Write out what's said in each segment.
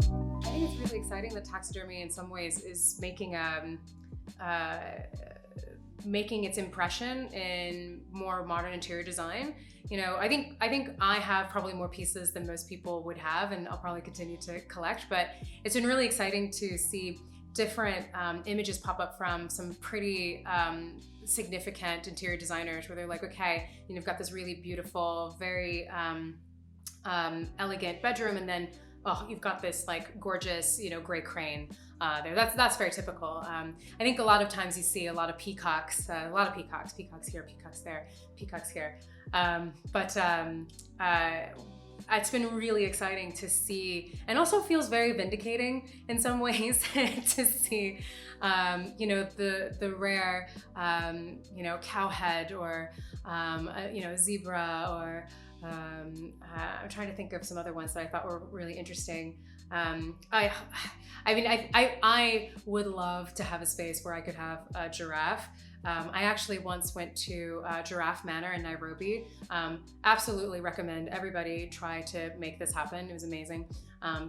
I think it's really exciting that taxidermy in some ways is uh, making its impression in more modern interior design. I think I have probably more pieces than most people would have, and I'll probably continue to collect. But it's been really exciting to see different images pop up from some pretty significant interior designers, where they're like, okay, you've got this really beautiful, very elegant bedroom, and then you've got this like gorgeous, gray crane there. That's very typical. I think a lot of times you see a lot of peacocks, peacocks here, peacocks there, peacocks here. It's been really exciting to see, and also feels very vindicating in some ways to see, the rare, cow head, or zebra, or I'm trying to think of some other ones that I thought were really interesting. I would love to have a space where I could have a giraffe. I actually once went to Giraffe Manor in Nairobi. Absolutely recommend everybody try to make this happen. It was amazing.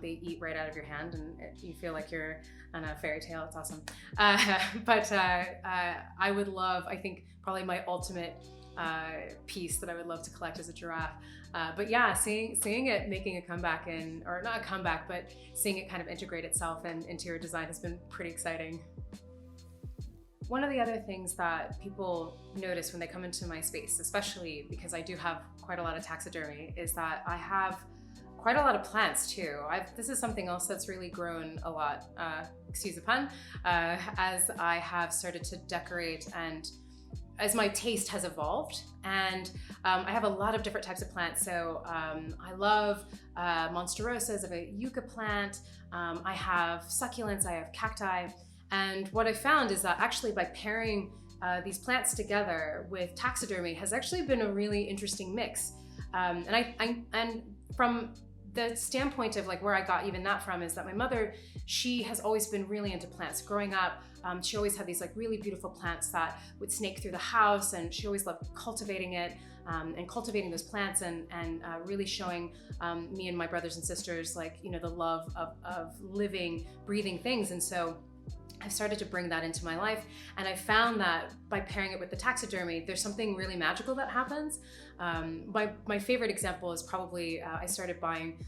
They eat right out of your hand, and you feel like you're on a fairy tale. It's awesome. I would love, I think probably my ultimate piece that I would love to collect as a giraffe. But yeah, seeing it making a comeback or not a comeback, but seeing it kind of integrate itself in interior design has been pretty exciting. One of the other things that people notice when they come into my space, especially because I do have quite a lot of taxidermy, is that I have quite a lot of plants too. This is something else that's really grown a lot, excuse the pun, as I have started to decorate and as my taste has evolved. And I have a lot of different types of plants. So I love monsterosas. I have a yucca plant. I have succulents, I have cacti. And what I found is that actually by pairing these plants together with taxidermy has actually been a really interesting mix. And from the standpoint of like where I got even that from is that my mother, she has always been really into plants. Growing up, she always had these like really beautiful plants that would snake through the house, and she always loved cultivating it and cultivating those plants and really showing me and my brothers and sisters like, the love of living, breathing things. And so I've started to bring that into my life, and I found that by pairing it with the taxidermy, there's something really magical that happens. My favorite example is probably I started buying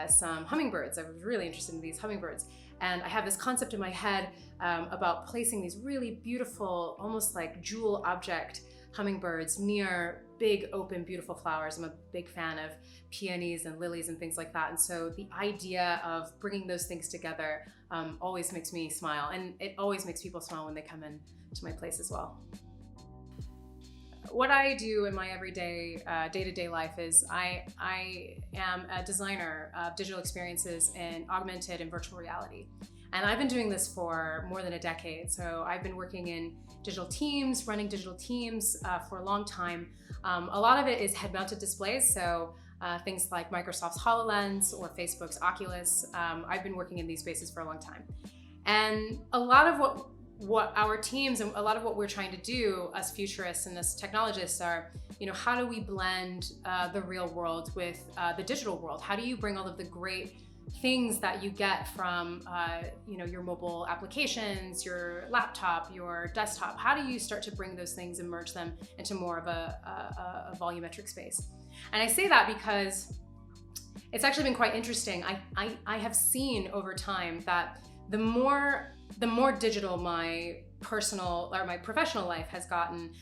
some hummingbirds. I was really interested in these hummingbirds, and I have this concept in my head about placing these really beautiful, almost like jewel object hummingbirds near big, open, beautiful flowers. I'm a big fan of peonies and lilies and things like that. And so the idea of bringing those things together always makes me smile. And it always makes people smile when they come in to my place as well. What I do in my everyday, day-to-day life is I am a designer of digital experiences in augmented and virtual reality. And I've been doing this for more than a decade. So I've been working in digital teams, running digital teams for a long time. A lot of it is head-mounted displays. So things like Microsoft's HoloLens or Facebook's Oculus. I've been working in these spaces for a long time. And a lot of what our teams and a lot of what we're trying to do as futurists and as technologists are, how do we blend the real world with the digital world? How do you bring all of the great things that you get from your mobile applications, your laptop, your desktop? How do you start to bring those things and merge them into more of a volumetric space? And I say that because it's actually been quite interesting. I have seen over time that the more digital my personal or my professional life has gotten,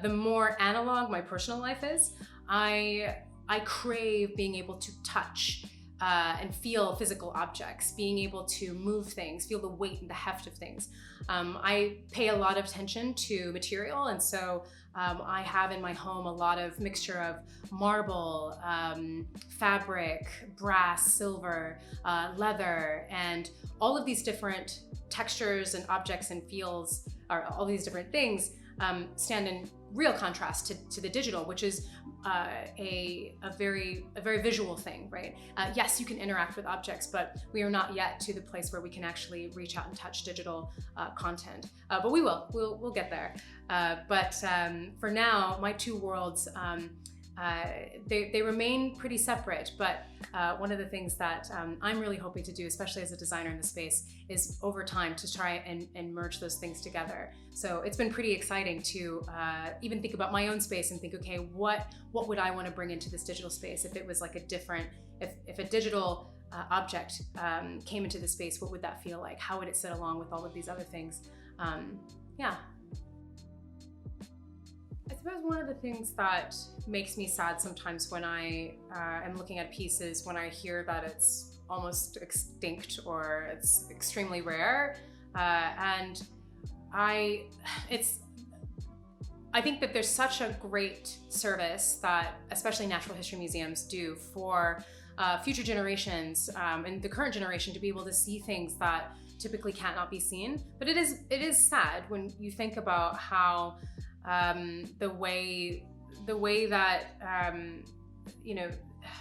the more analog my personal life is. I crave being able to touch and feel physical objects, being able to move things, feel the weight and the heft of things. I pay a lot of attention to material, and so I have in my home a lot of mixture of marble, fabric, brass, silver, leather, and all of these different textures and objects and feels, or all these different things stand in real contrast to the digital, which is a very visual thing, right? Yes, you can interact with objects, but we are not yet to the place where we can actually reach out and touch digital content. But we'll get there. But for now, my two worlds they remain pretty separate, but one of the things that I'm really hoping to do, especially as a designer in the space, is over time to try and merge those things together. So it's been pretty exciting to even think about my own space and think, okay, what would I want to bring into this digital space if it was like a different, if a digital object came into the space, what would that feel like? How would it sit along with all of these other things? Yeah. I suppose one of the things that makes me sad sometimes when I am looking at pieces, when I hear that it's almost extinct or it's extremely rare, and I think that there's such a great service that especially natural history museums do for future generations and the current generation to be able to see things that typically cannot be seen. But it is sad when you think about how the way that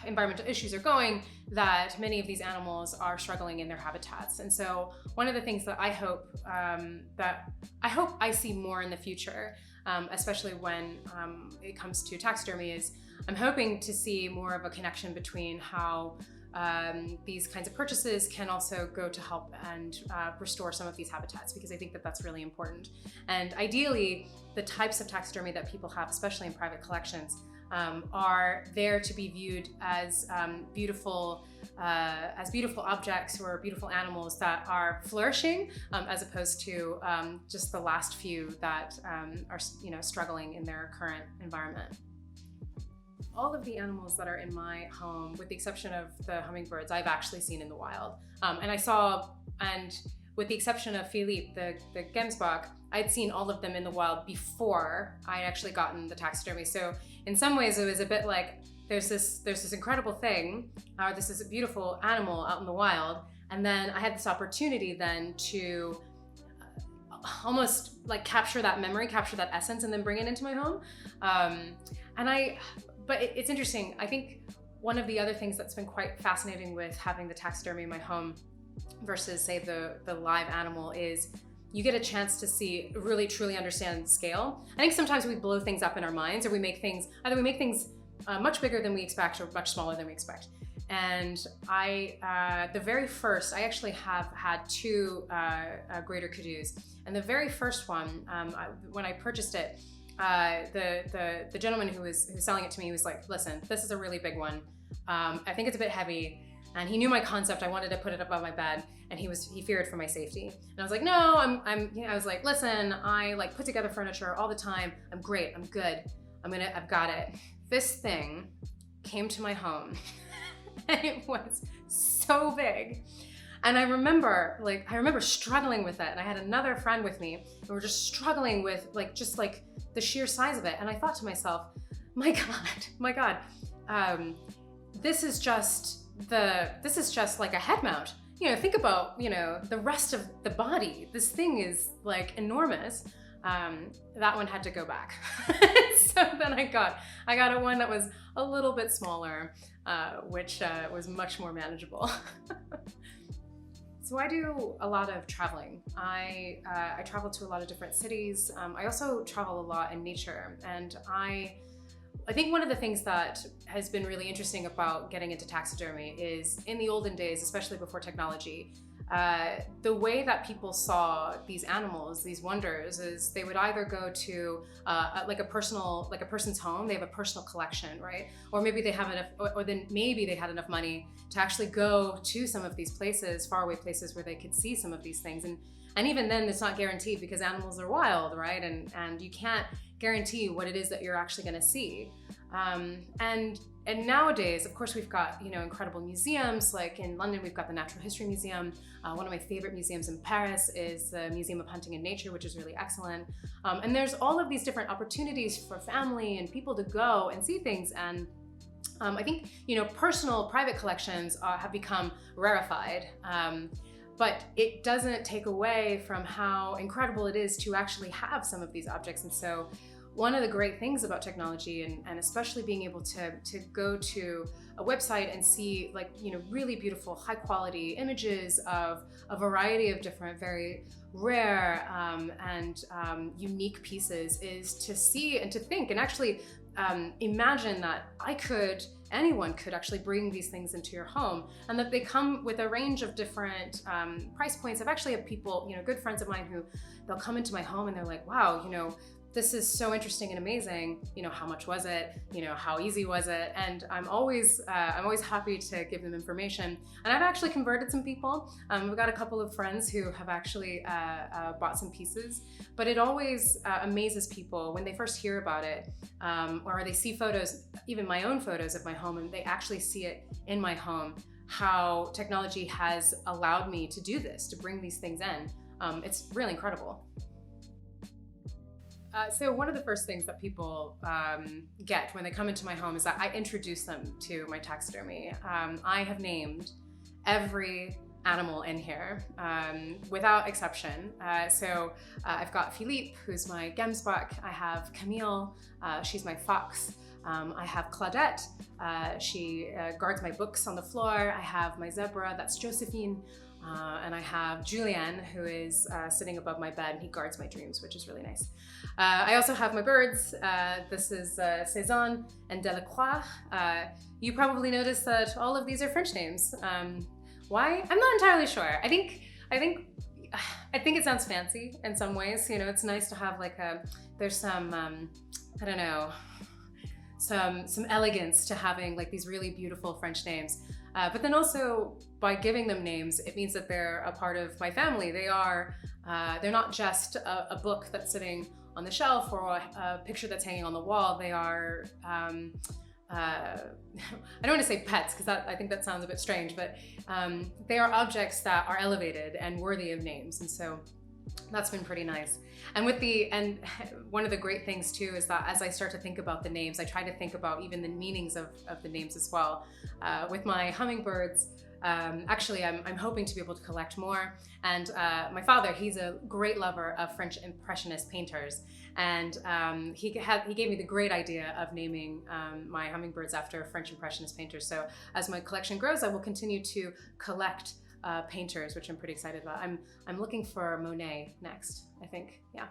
environmental issues are going, that many of these animals are struggling in their habitats. And so one of the things that I hope I see more in the future, especially when it comes to taxidermy, is I'm hoping to see more of a connection between how these kinds of purchases can also go to help and restore some of these habitats, because I think that that's really important. And ideally, the types of taxidermy that people have, especially in private collections, are there to be viewed as beautiful objects or beautiful animals that are flourishing, as opposed to just the last few that are struggling in their current environment. All of the animals that are in my home, with the exception of the hummingbirds, I've actually seen in the wild. And with the exception of Philippe, the Gemsbok, I'd seen all of them in the wild before I'd actually gotten the taxidermy. So in some ways it was a bit like, there's this incredible thing, or this is a beautiful animal out in the wild, and then I had this opportunity then to almost like capture that memory, capture that essence, and then bring it into my home. But it's interesting. I think one of the other things that's been quite fascinating with having the taxidermy in my home versus, say, the live animal is you get a chance to see, really truly understand scale. I think sometimes we blow things up in our minds, or we make things much bigger than we expect or much smaller than we expect. And I actually have had two greater kudu's, and the very first one, when I purchased it, the gentleman who was selling it to me, he was like, listen, this is a really big one. I think it's a bit heavy. And he knew my concept. I wanted to put it above my bed, and he feared for my safety. And I was like, no, I was like, listen, I like put together furniture all the time. I'm great, I'm good. I've got it. This thing came to my home and it was so big. And I remember struggling with it. And I had another friend with me, and we were just struggling with just the sheer size of it. And I thought to myself, my God, this is just like a head mount. Think about, the rest of the body. This thing is like enormous. That one had to go back. So then I got a one that was a little bit smaller, which was much more manageable. So I do a lot of traveling. I travel to a lot of different cities. I also travel a lot in nature, and I think one of the things that has been really interesting about getting into taxidermy is, in the olden days, especially before technology, the way that people saw these animals, these wonders, is they would either go to a person's home. They have a personal collection, right? Or maybe they have enough, or then maybe they had enough money to actually go to some of these places, faraway places where they could see some of these things. And even then, it's not guaranteed, because animals are wild, right? And you can't guarantee what it is that you're actually going to see. And nowadays, of course, we've got incredible museums. Like in London, we've got the Natural History Museum. One of my favorite museums in Paris is the Museum of Hunting and Nature, which is really excellent. And there's all of these different opportunities for family and people to go and see things. And I think personal, private collections have become rarefied. But it doesn't take away from how incredible it is to actually have some of these objects. And so one of the great things about technology, and especially being able to go to a website and see really beautiful, high quality images of a variety of different, very rare and unique pieces, is to see and to think. And actually, imagine that anyone could actually bring these things into your home, and that they come with a range of different price points. I've actually had people, good friends of mine, who they'll come into my home and they're like, wow, this is so interesting and amazing. How much was it? How easy was it? And I'm always happy to give them information. And I've actually converted some people. We've got a couple of friends who have actually bought some pieces, but it always amazes people when they first hear about it, or they see photos, even my own photos of my home, and they actually see it in my home, how technology has allowed me to do this, to bring these things in. It's really incredible. So one of the first things that people get when they come into my home is that I introduce them to my taxidermy. I have named every animal in here, without exception. So I've got Philippe, who's my gemsbok. I have Camille, she's my fox. I have Claudette, she guards my books on the floor. I have my zebra, that's Josephine. And I have Julien, who is sitting above my bed, and he guards my dreams, which is really nice. I also have my birds. This is Cézanne and Delacroix. You probably noticed that all of these are French names. Why? I'm not entirely sure. I think it sounds fancy in some ways. It's nice to have there's some, I don't know, some elegance to having these really beautiful French names. But then also, by giving them names, it means that they're a part of my family. They're not just a book that's sitting on the shelf or a picture that's hanging on the wall. They are, I don't want to say pets, because I think that sounds a bit strange, but they are objects that are elevated and worthy of names. And so that's been pretty nice. And one of the great things too is that as I start to think about the names, I try to think about even the meanings of the names as well. With my hummingbirds, actually I'm hoping to be able to collect more. And my father, he's a great lover of French Impressionist painters. And he gave me the great idea of naming my hummingbirds after French Impressionist painters. So as my collection grows, I will continue to collect painters, which I'm pretty excited about. I'm looking for Monet next, I think, yeah.